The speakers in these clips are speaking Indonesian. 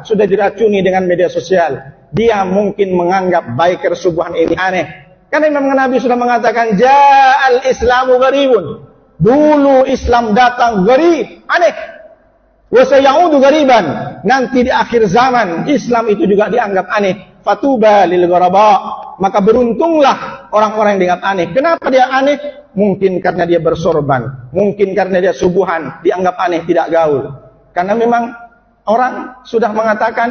sudah diracuni dengan media sosial, dia mungkin menganggap biker subuhan ini aneh. Karena Imam Nabi sudah mengatakan, Ja'al Islamu gharibun. Dulu Islam datang gharib, aneh. Wa sayaudu ghariban. Nanti di akhir zaman Islam itu juga dianggap aneh. Fatuba lil ghuraba. Maka beruntunglah orang-orang yang dianggap aneh. Kenapa dia aneh? Mungkin karena dia bersorban, mungkin karena dia subuhan, dianggap aneh, tidak gaul. Karena memang orang sudah mengatakan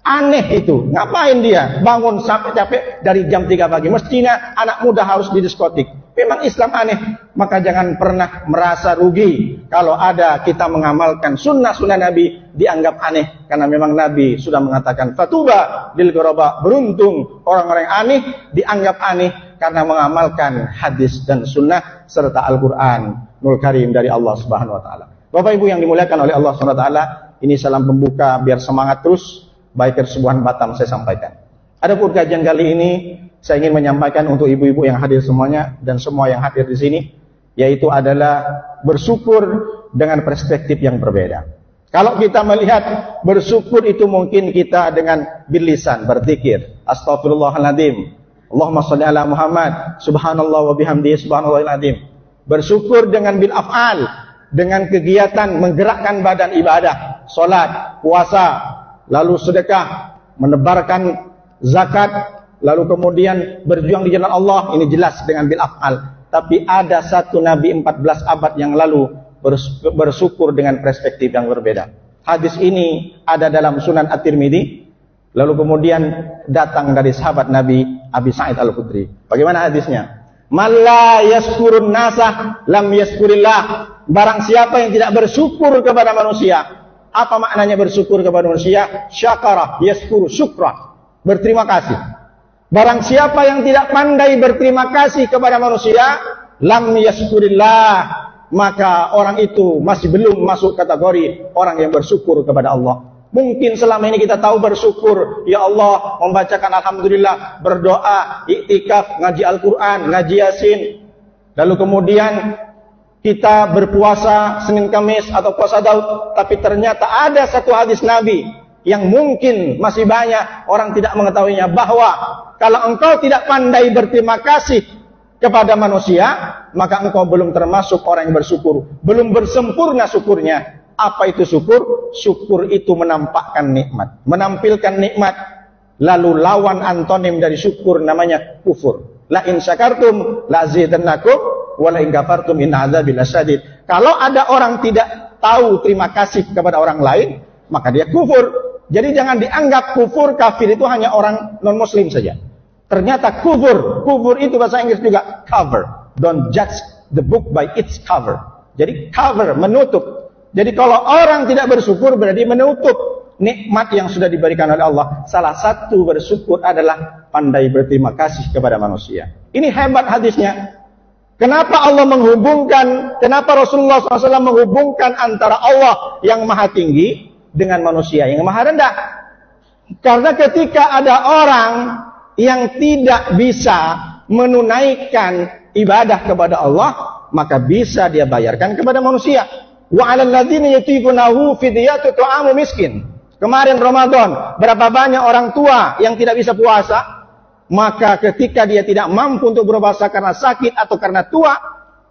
aneh itu. Ngapain dia bangun sampai capek dari jam 3 pagi? Mestinya anak muda harus di diskotik. Memang Islam aneh. Maka jangan pernah merasa rugi kalau ada kita mengamalkan sunnah-sunnah Nabi dianggap aneh. Karena memang Nabi sudah mengatakan fatuba lil ghuraba, beruntung orang-orang yang aneh dianggap aneh karena mengamalkan hadis dan sunnah serta Al-Qur'anul Karim dari Allah Subhanahu wa taala. Bapak Ibu yang dimuliakan oleh Allah Subhanahu wa taala, ini salam pembuka biar semangat terus. Biker Subuhan Batam saya sampaikan. Adapun kajian kali ini saya ingin menyampaikan untuk ibu-ibu yang hadir semuanya dan semua yang hadir di sini, yaitu adalah bersyukur dengan perspektif yang berbeda. Kalau kita melihat bersyukur itu mungkin kita dengan bilisan berzikir, astagfirullahaladzim, Allahumma sholli ala Muhammad, subhanallah wa bihamdihi subhanallahil azim. Bersyukur dengan bil af'al, dengan kegiatan menggerakkan badan ibadah, salat, puasa, lalu sedekah, menebarkan zakat, lalu kemudian berjuang di jalan Allah. Ini jelas dengan bil af'al. Tapi ada satu Nabi 14 abad yang lalu bersyukur dengan perspektif yang berbeda. Hadis ini ada dalam Sunan At-Tirmidzi, lalu kemudian datang dari sahabat Nabi Abi Sa'id Al-Khudri. Bagaimana hadisnya? Man la yaskurun nasah lam yaskurillah. Barang siapa yang tidak bersyukur kepada manusia. Apa maknanya bersyukur kepada manusia? Syakara yaskuru syukra. Berterima kasih. Barang siapa yang tidak pandai berterima kasih kepada manusia, lam yaskurillah, maka orang itu masih belum masuk kategori orang yang bersyukur kepada Allah. Mungkin selama ini kita tahu bersyukur, ya Allah, membacakan alhamdulillah, berdoa, iktikaf, ngaji Al-Quran, ngaji Yasin. Lalu kemudian kita berpuasa Senin Kamis atau puasa Daud, tapi ternyata ada satu hadis Nabi yang mungkin masih banyak orang tidak mengetahuinya, bahwa kalau engkau tidak pandai berterima kasih kepada manusia, maka engkau belum termasuk orang yang bersyukur, belum bersempurna syukurnya. Apa itu syukur? Syukur itu menampakkan nikmat, menampilkan nikmat. Lalu lawan antonim dari syukur namanya kufur. La in syakartum la azidannakum wala in kafartum inna adzabi lasyadid. Kalau ada orang tidak tahu terima kasih kepada orang lain, maka dia kufur. Jadi jangan dianggap kufur, kafir itu hanya orang non muslim saja. Ternyata kufur itu bahasa Inggris juga cover. Don't judge the book by its cover. Jadi cover, menutup. Jadi kalau orang tidak bersyukur berarti menutup nikmat yang sudah diberikan oleh Allah. Salah satu bersyukur adalah pandai berterima kasih kepada manusia. Ini hebat hadisnya. Kenapa Allah menghubungkan, kenapa Rasulullah SAW menghubungkan antara Allah yang maha tinggi dengan manusia yang maha rendah? Karena ketika ada orang yang tidak bisa menunaikan ibadah kepada Allah, maka bisa dia bayarkan kepada manusia. Wa 'alal ladzina yutiqunahu fidyatun ta'amu miskin. Kemarin Ramadan, berapa banyak orang tua yang tidak bisa puasa? Maka ketika dia tidak mampu untuk berpuasa karena sakit atau karena tua,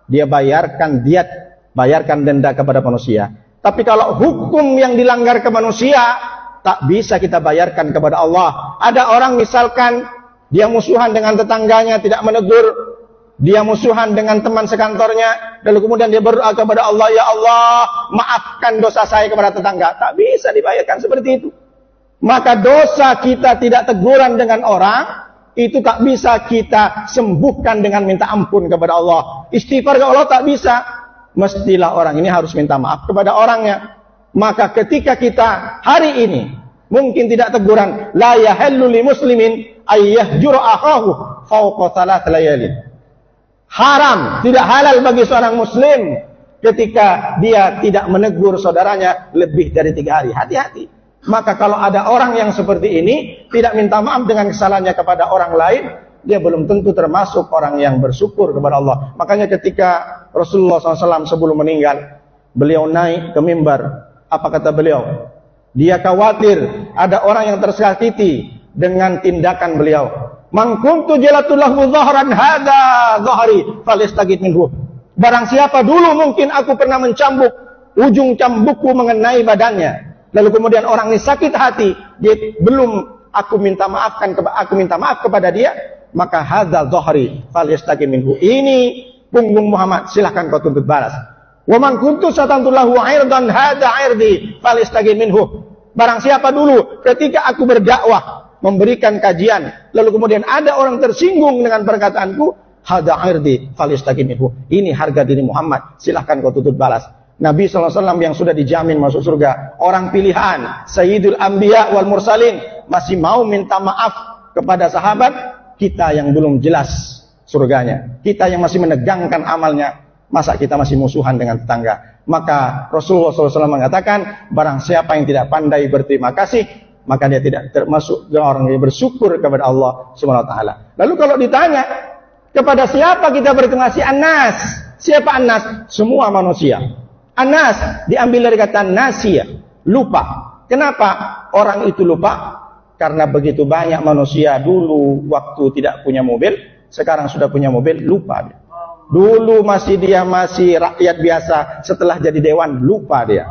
dia bayarkan diat, bayarkan denda kepada manusia. Tapi kalau hukum yang dilanggar ke manusia, tak bisa kita bayarkan kepada Allah. Ada orang misalkan dia musuhan dengan tetangganya, tidak menegur. Dia musuhan dengan teman sekantornya, lalu kemudian dia berdoa kepada Allah, ya Allah, maafkan dosa saya kepada tetangga. Tak bisa dibayarkan seperti itu. Maka dosa kita tidak teguran dengan orang, itu tak bisa kita sembuhkan dengan minta ampun kepada Allah. Istighfar kepada Allah tak bisa. Mestilah orang ini harus minta maaf kepada orangnya. Maka ketika kita hari ini mungkin tidak teguran, la yahallu li muslimin ayyahjura akhahu fawqa thalath layalin. Haram, tidak halal bagi seorang muslim ketika dia tidak menegur saudaranya lebih dari 3 hari. Hati-hati. Maka kalau ada orang yang seperti ini tidak minta maaf dengan kesalahannya kepada orang lain, dia belum tentu termasuk orang yang bersyukur kepada Allah. Makanya ketika Rasulullah SAW sebelum meninggal, beliau naik ke mimbar. Apa kata beliau? Dia khawatir ada orang yang tersakiti dengan tindakan beliau. Man kuntu jalatullahu dhahran hadza dhahri falistagid minhu. Barang siapa dulu mungkin aku pernah mencambuk ujung cambukku mengenai badannya, lalu kemudian orang ini sakit hati, dia belum aku minta maaf kepada dia, maka hadza dhahri falistagid minhu. Ini punggung Muhammad, silahkan kau tuntut balas. Wa man kuntu satantulahu 'irdan hadza 'irdi falistagid minhu. Barang siapa dulu ketika aku berdakwah memberikan kajian, lalu kemudian ada orang tersinggung dengan perkataanku, hadza 'irdi falistagid minhu. Ini harga diri Muhammad, silahkan kau tuntut balas. Nabi SAW yang sudah dijamin masuk surga, orang pilihan, Sayyidul Anbiya wal Mursalin, masih mau minta maaf kepada sahabat, kita yang belum jelas surganya, kita yang masih menegangkan amalnya, masa kita masih musuhan dengan tetangga? Maka Rasulullah SAW mengatakan, barang siapa yang tidak pandai berterima kasih, maka dia tidak termasuk orang yang bersyukur kepada Allah SWT. Lalu kalau ditanya, kepada siapa kita berterima kasih? An-nas. Siapa An-nas? Semua manusia. An-nas diambil dari kata nasia, lupa. Kenapa orang itu lupa? Karena begitu banyak manusia dulu waktu tidak punya mobil, sekarang sudah punya mobil, lupa dia. Dulu dia masih rakyat biasa, setelah jadi dewan lupa dia.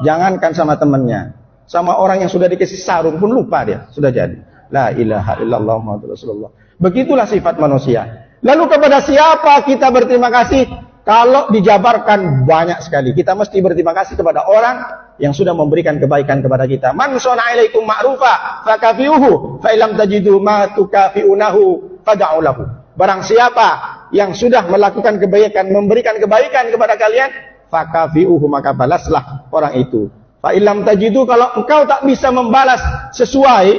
Jangankan sama temannya, sama orang yang sudah dikasih sarung pun lupa dia, sudah jadi. La ilaha illallah Muhammadur Rasulullah. Begitulah sifat manusia. Lalu kepada siapa kita berterima kasih? Kalau dijabarkan banyak sekali, kita mesti berterima kasih kepada orang yang sudah memberikan kebaikan kepada kita. Man shana ilaikum ma'rufa fakafiuhu fa illam tajidu ma tukafiunahu fad'u lahu. Barang siapa yang sudah melakukan kebaikan, memberikan kebaikan kepada kalian, fakafiuhu, maka balaslah orang itu. Fa illam tajidu, kalau engkau tak bisa membalas sesuai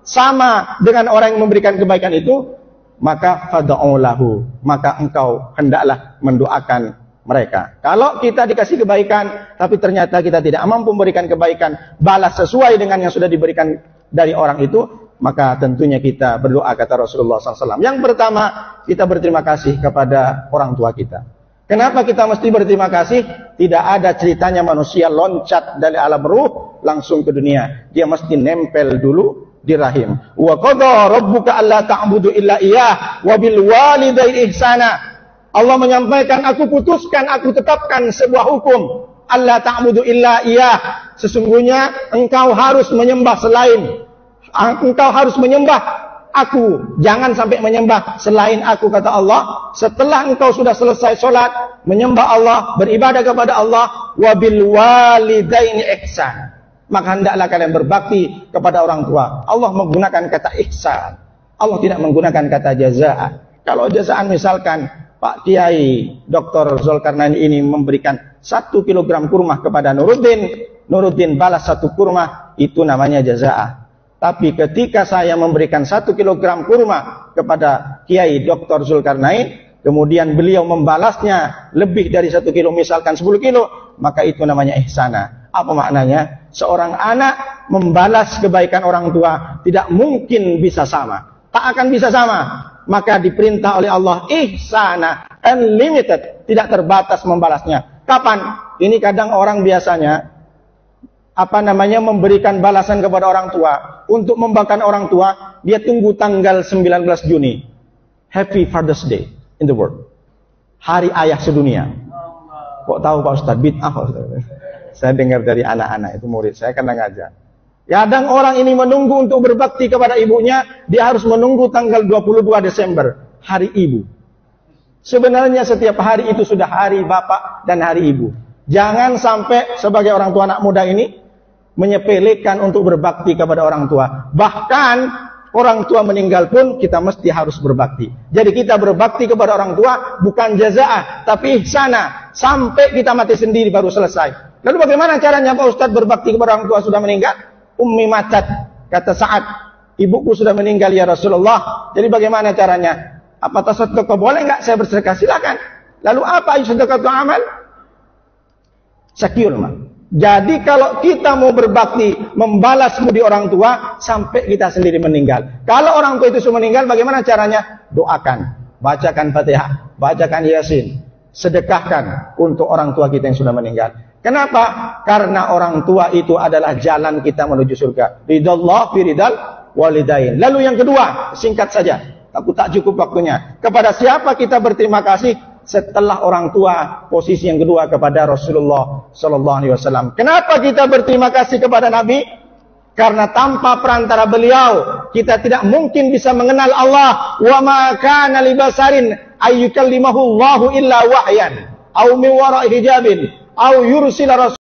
sama dengan orang yang memberikan kebaikan itu, maka fad'u lahu, maka engkau hendaklah mendoakan mereka. Kalau kita dikasih kebaikan tapi ternyata kita tidak mampu memberikan kebaikan, balas sesuai dengan yang sudah diberikan dari orang itu, maka tentunya kita berdoa, kata Rasulullah SAW. Yang pertama, kita berterima kasih kepada orang tua kita. Kenapa kita mesti berterima kasih? Tidak ada ceritanya manusia loncat dari alam ruh langsung ke dunia. Dia mesti nempel dulu di rahim. Wa qadha rabbuka alla ta'budu illa iyyah wa bil walidayni ihsana. Allah menyampaikan, aku putuskan, aku tetapkan sebuah hukum, alla ta'budu illa iyyah. Sesungguhnya engkau harus menyembah aku. Jangan sampai menyembah selain aku, kata Allah. Setelah engkau sudah selesai sholat, menyembah Allah, beribadah kepada Allah, wa bil walidayni ihsana, maka hendaklah kalian berbakti kepada orang tua. Allah menggunakan kata ihsan. Allah tidak menggunakan kata jazaa. Kalau jazaan misalkan Pak Kiai Dr. Zulkarnain ini memberikan 1 kilogram kurma kepada Nuruddin balas 1 kurma, itu namanya jazaa. Tapi ketika saya memberikan 1 kilogram kurma kepada Kiai Dr. Zulkarnain, kemudian beliau membalasnya lebih dari 1 kilo, misalkan 10 kilo, maka itu namanya ihsana. Apa maknanya? Seorang anak membalas kebaikan orang tua tidak mungkin bisa sama, tak akan bisa sama. Maka diperintah oleh Allah ihsana, unlimited, tidak terbatas membalasnya. Kapan? Ini kadang orang biasanya memberikan balasan kepada orang tua. Untuk membanggakan orang tua, dia tunggu tanggal 19 Juni. Happy Father's Day in the world. Hari ayah sedunia. Kok tahu Pak Ustaz? Bid'ah Pak Ustaz. Saya dengar dari anak-anak, itu murid saya karena ngajar. Kadang orang ini menunggu untuk berbakti kepada ibunya, dia harus menunggu tanggal 22 Desember, hari ibu. Sebenarnya setiap hari itu sudah hari bapak dan hari ibu. Jangan sampai sebagai orang tua anak muda ini menyepelekan untuk berbakti kepada orang tua. Bahkan orang tua meninggal pun kita mesti harus berbakti. Jadi kita berbakti kepada orang tua bukan jazaa, tapi ihsana. Sampai kita mati sendiri baru selesai. Lalu bagaimana caranya Pak Ustadz berbakti kepada orang tua sudah meninggal? Ummi matat, kata Sa'ad, ibuku sudah meninggal ya Rasulullah. Jadi bagaimana caranya? Apa tasaddaq boleh enggak saya bersedekah? Silakan. Lalu apa sedekah amal? Secure, Mak. Jadi kalau kita mau berbakti, membalas budi orang tua sampai kita sendiri meninggal. Kalau orang tua itu sudah meninggal, bagaimana caranya? Doakan, bacakan Fatihah, bacakan Yasin, sedekahkan untuk orang tua kita yang sudah meninggal. Kenapa? Karena orang tua itu adalah jalan kita menuju surga. Ridallah fi ridal walidain. Lalu yang kedua, singkat saja, takut tak cukup waktunya. Kepada siapa kita berterima kasih setelah orang tua? Posisi yang kedua kepada Rasulullah sallallahu alaihi wasallam. Kenapa kita berterima kasih kepada Nabi? Karena tanpa perantara beliau kita tidak mungkin bisa mengenal Allah. Wa ma kana li basarin ayyukallimahu Allahu illa wahyan aw min wara'i hijabin aw yursila rasul.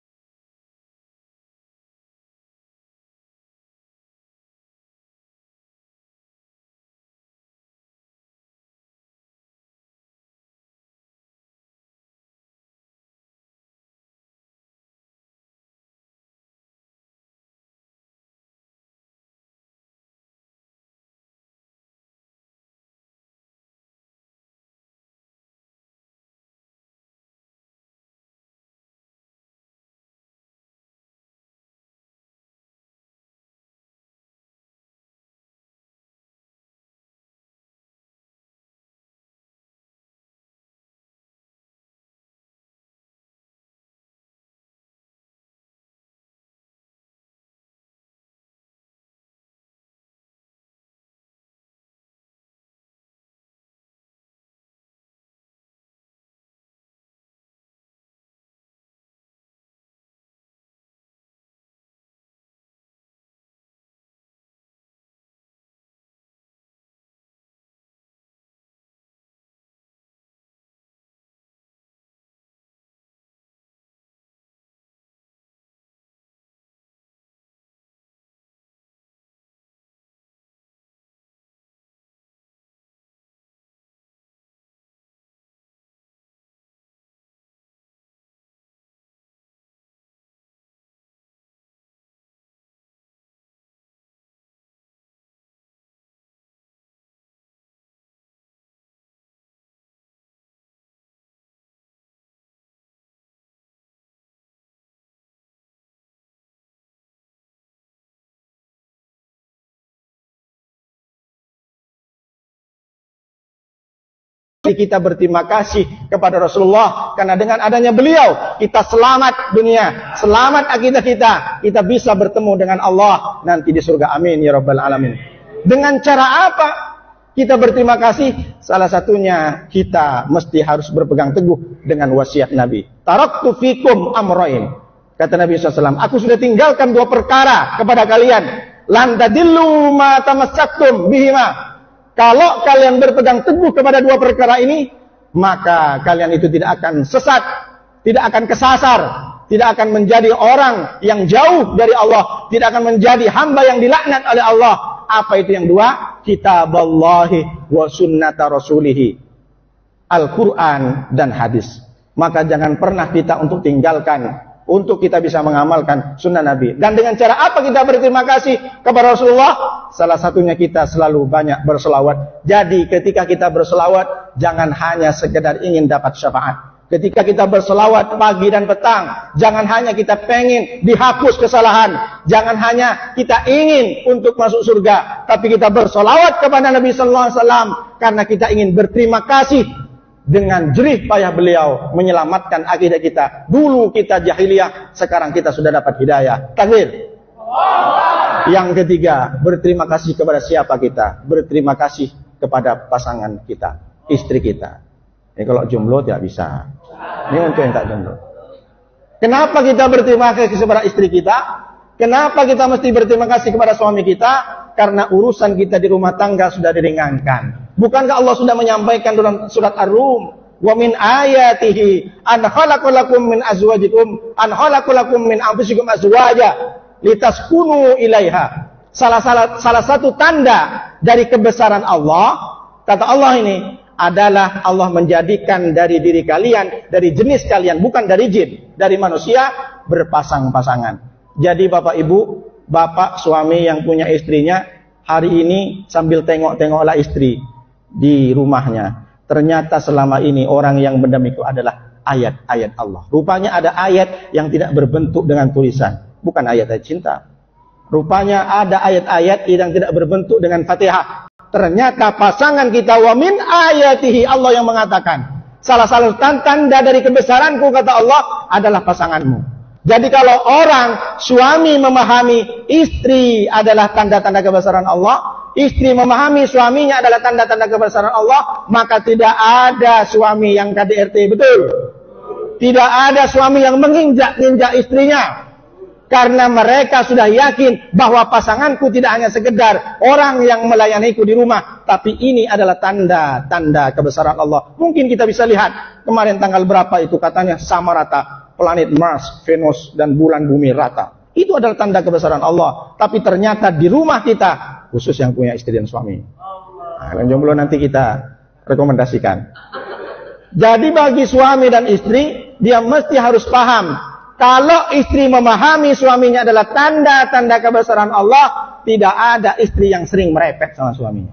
Kita berterima kasih kepada Rasulullah karena dengan adanya beliau kita selamat dunia, selamat akidah kita bisa bertemu dengan Allah nanti di surga. Amin ya rabbal alamin. Dengan cara apa kita berterima kasih? Salah satunya kita mesti harus berpegang teguh dengan wasiat Nabi. Taraktu fikum amrain. Kata Nabi SAW, aku sudah tinggalkan dua perkara kepada kalian. Lan tadillu ma tamassaktum bihima. Kalau kalian berpegang teguh kepada dua perkara ini, maka kalian itu tidak akan sesat, tidak akan kesasar, tidak akan menjadi orang yang jauh dari Allah, tidak akan menjadi hamba yang dilaknat oleh Allah. Apa itu yang dua? Kitaballahi wa sunnata rasulihi. Al-Quran dan hadis. Maka jangan pernah kita untuk tinggalkan, untuk kita bisa mengamalkan sunnah Nabi. Dan dengan cara apa kita berterima kasih kepada Rasulullah? Salah satunya kita selalu banyak berselawat. Jadi ketika kita berselawat, jangan hanya sekedar ingin dapat syafaat. Ketika kita berselawat pagi dan petang, jangan hanya kita pengen dihapus kesalahan. Jangan hanya kita ingin untuk masuk surga, tapi kita berselawat kepada Nabi Sallallahu Alaihi Wasallam karena kita ingin berterima kasih dengan jerih payah beliau menyelamatkan akidah kita. Dulu kita jahiliyah, sekarang kita sudah dapat hidayah. Takbir. Yang ketiga, berterima kasih kepada siapa kita? Berterima kasih kepada pasangan kita, istri kita. Ini kalau jomblo tidak bisa. Ini untuk yang tak jomblo. Kenapa kita berterima kasih kepada istri kita? Kenapa kita mesti berterima kasih kepada suami kita? Karena urusan kita di rumah tangga sudah diringankan. Bukankah Allah sudah menyampaikan dalam surat Ar-Rum, wa min ayatihi an khalaqalakum min azwajikum an khalaqalakum min anfusikum azwaja litaskunu ilaiha. Salah satu tanda dari kebesaran Allah, kata Allah ini, adalah Allah menjadikan dari diri kalian, dari jenis kalian, bukan dari jin, dari manusia, berpasang-pasangan. Jadi Bapak Ibu, bapak suami yang punya istrinya, hari ini sambil tengok-tengoklah istri di rumahnya. Ternyata selama ini orang yang mendam itu adalah ayat-ayat Allah. Rupanya ada ayat yang tidak berbentuk dengan tulisan, bukan ayat-ayat cinta. Rupanya ada ayat-ayat yang tidak berbentuk dengan Fatihah. Ternyata pasangan kita, wa min ayatihi, Allah yang mengatakan, Salah satu tanda dari kebesaranku, kata Allah, adalah pasanganmu. Jadi kalau orang, suami memahami istri adalah tanda-tanda kebesaran Allah, istri memahami suaminya adalah tanda-tanda kebesaran Allah, maka tidak ada suami yang KDRT, betul? Tidak ada suami yang menginjak-injak istrinya. Karena mereka sudah yakin bahwa pasanganku tidak hanya sekedar orang yang melayaniku di rumah, tapi ini adalah tanda-tanda kebesaran Allah. Mungkin kita bisa lihat kemarin tanggal berapa itu, katanya sama rata planet Mars, Venus, dan bulan bumi rata. Itu adalah tanda kebesaran Allah. Tapi ternyata di rumah kita, khusus yang punya istri dan suami. Nah, yang jomblo nanti kita rekomendasikan. Jadi bagi suami dan istri, dia mesti harus paham, kalau istri memahami suaminya adalah tanda-tanda kebesaran Allah, tidak ada istri yang sering merepet sama suaminya.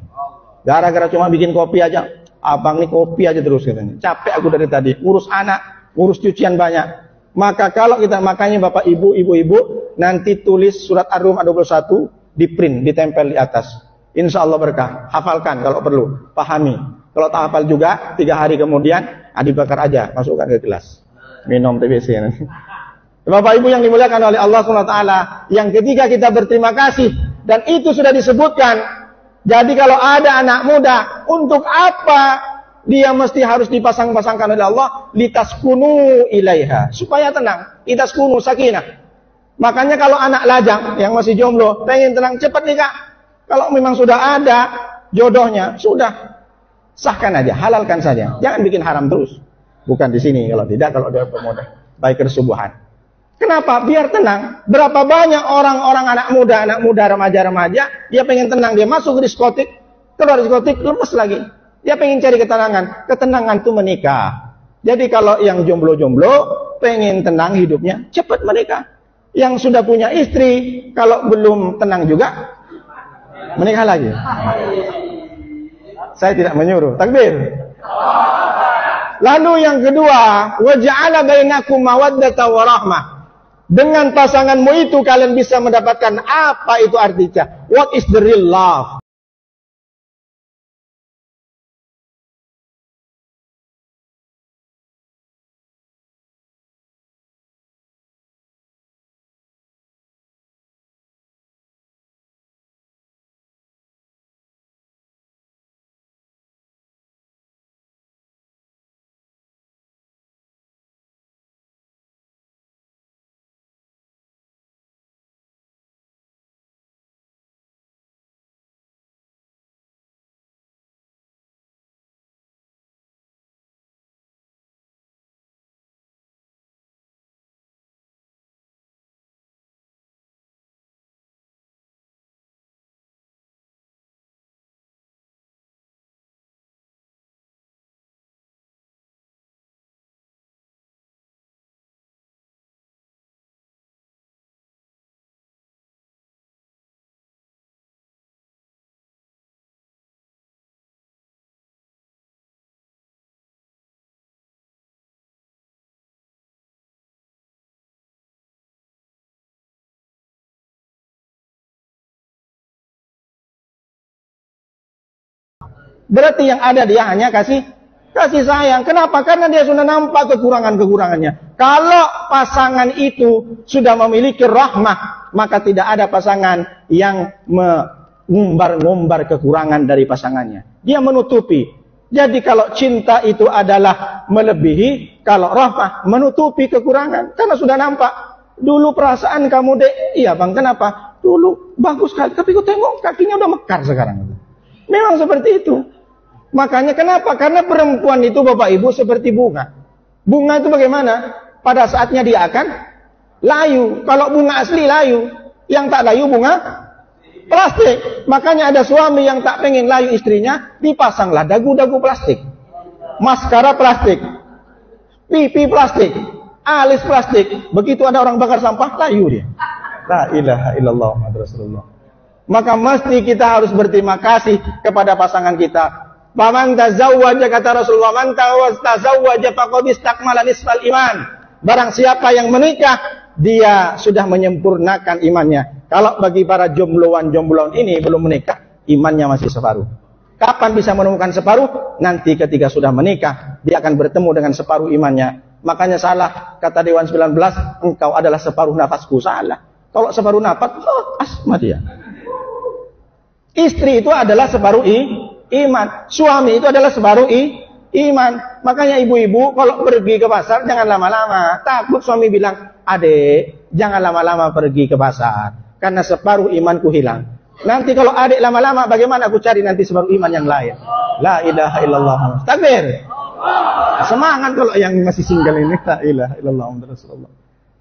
Gara-gara cuma bikin kopi aja, abang nih kopi aja terus katanya. Capek aku dari tadi, ngurus anak, ngurus cucian banyak. Maka kalau kita, makanya bapak ibu, ibu-ibu, nanti tulis surat Ar-Rum 21, di print, ditempel di atas. Insya Allah berkah, hafalkan kalau perlu, pahami. Kalau tak hafal juga, 3 hari kemudian, dibakar aja, masukkan ke gelas. Minum TBC nanti. Bapak Ibu yang dimuliakan oleh Allah SWT, yang ketiga kita berterima kasih, dan itu sudah disebutkan. Jadi kalau ada anak muda, untuk apa dia mesti harus dipasang-pasangkan oleh Allah? Litaskunu ilaiha, supaya tenang, litaskunu sakinah. Makanya kalau anak lajang yang masih jomblo pengen tenang, cepat nikah. Kalau memang sudah ada jodohnya, sudah sahkan aja, halalkan saja, jangan bikin haram terus. Bukan di sini, kalau tidak, kalau dia pemuda baik kesubuhan. Kenapa? Biar tenang. Berapa banyak orang-orang anak muda, remaja-remaja, dia pengen tenang, dia masuk ke diskotik, keluar diskotik, lemes lagi. Dia pengen cari ketenangan. Ketenangan itu menikah. Jadi kalau yang jomblo-jomblo, pengen tenang hidupnya, cepat menikah. Yang sudah punya istri, kalau belum tenang juga, menikah lagi. Saya tidak menyuruh. Takbir. Lalu yang kedua, waja'ala bainakum mawaddatan wa rahmah. Dengan pasanganmu itu kalian bisa mendapatkan apa itu artinya? What is the real love? Berarti yang ada dia hanya kasih sayang. Kenapa? Karena dia sudah nampak kekurangan-kekurangannya. Kalau pasangan itu sudah memiliki rahmah, maka tidak ada pasangan yang mengumbar-ngumbar kekurangan dari pasangannya. Dia menutupi. Jadi kalau cinta itu adalah melebihi, kalau rahmah menutupi kekurangan. Karena sudah nampak. Dulu perasaan kamu iya bang, kenapa? Dulu bagus sekali, tapi kau tengok kakinya udah mekar sekarang. Memang seperti itu. Makanya kenapa? Karena perempuan itu Bapak Ibu seperti bunga. Bunga itu bagaimana? Pada saatnya dia akan layu. Kalau bunga asli layu. Yang tak layu bunga plastik. Makanya ada suami yang tak pengen layu istrinya, dipasanglah dagu-dagu plastik. Maskara plastik. Pipi plastik. Alis plastik. Begitu ada orang bakar sampah, layu dia. La ilaha illallah Muhammad Rasulullah. Maka mesti kita harus berterima kasih kepada pasangan kita. Faman tazawwaja, kata Rasulullah, man tazawwaja faqad istakmala nisfal iman. Barang siapa yang menikah, dia sudah menyempurnakan imannya. Kalau bagi para jombloan ini belum menikah, imannya masih separuh. Kapan bisa menemukan separuh? Nanti ketika sudah menikah, dia akan bertemu dengan separuh imannya. Makanya salah, kata Dewan 19, engkau adalah separuh nafasku. Salah. Kalau separuh nafas, asma dia. Istri itu adalah separuh iman. Suami itu adalah separuh iman. Makanya ibu-ibu kalau pergi ke pasar jangan lama-lama. Takut suami bilang, adek, jangan lama-lama pergi ke pasar. Karena separuh imanku hilang. Nanti kalau adik lama-lama bagaimana aku cari nanti separuh iman yang lain. La ilaha illallah. Takbir. Semangat kalau yang masih single ini. La ilaha illallah Muhammad Rasulullah.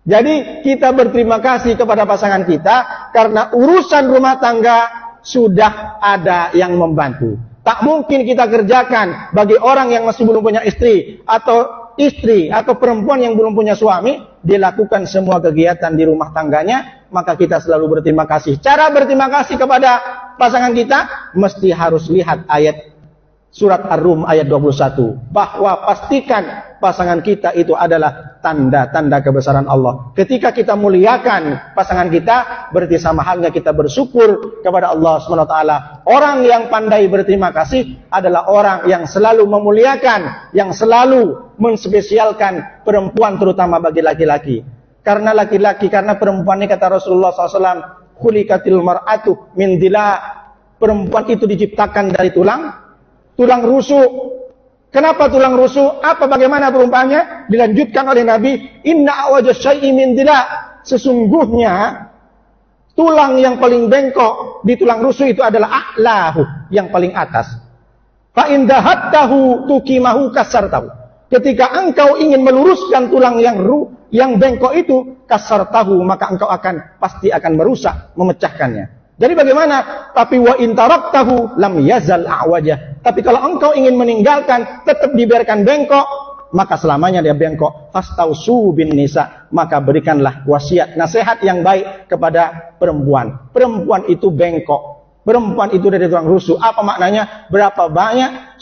Jadi kita berterima kasih kepada pasangan kita karena urusan rumah tangga sudah ada yang membantu. Tak mungkin kita kerjakan bagi orang yang masih belum punya istri atau perempuan yang belum punya suami, dia lakukan semua kegiatan di rumah tangganya, maka kita selalu berterima kasih. Cara berterima kasih kepada pasangan kita mesti harus lihat ayat surat Ar-Rum ayat 21, bahwa pastikan pasangan kita itu adalah tanda-tanda kebesaran Allah. Ketika kita muliakan pasangan kita, berarti sama halnya kita bersyukur kepada Allah SWT. Orang yang pandai berterima kasih adalah orang yang selalu memuliakan, yang selalu menspesialkan perempuan, terutama bagi laki-laki. Karena laki-laki, karena perempuan ini kata Rasulullah SAW, khuliqatil mar'atu min dila, perempuan itu diciptakan dari tulang rusuk. Kenapa tulang rusuk? Bagaimana perumpamannya? Dilanjutkan oleh Nabi, inna awajah syai'i min dila. Sesungguhnya tulang yang paling bengkok di tulang rusuk itu adalah a'lahu, yang paling atas. Fa in dahattahu tuqimahu kasartahu. Ketika engkau ingin meluruskan tulang yang bengkok itu, kasartahu, maka engkau pasti akan merusak, memecahkannya. Jadi bagaimana? Tapi wa in taraktahu lam yazal a'wajah. Tapi kalau engkau ingin meninggalkan, tetap dibiarkan bengkok, maka selamanya dia bengkok. Fastausu bin nisa, maka berikanlah wasiat, nasihat yang baik kepada perempuan. Perempuan itu bengkok. Perempuan itu dari tulang rusuk. Apa maknanya? Berapa banyak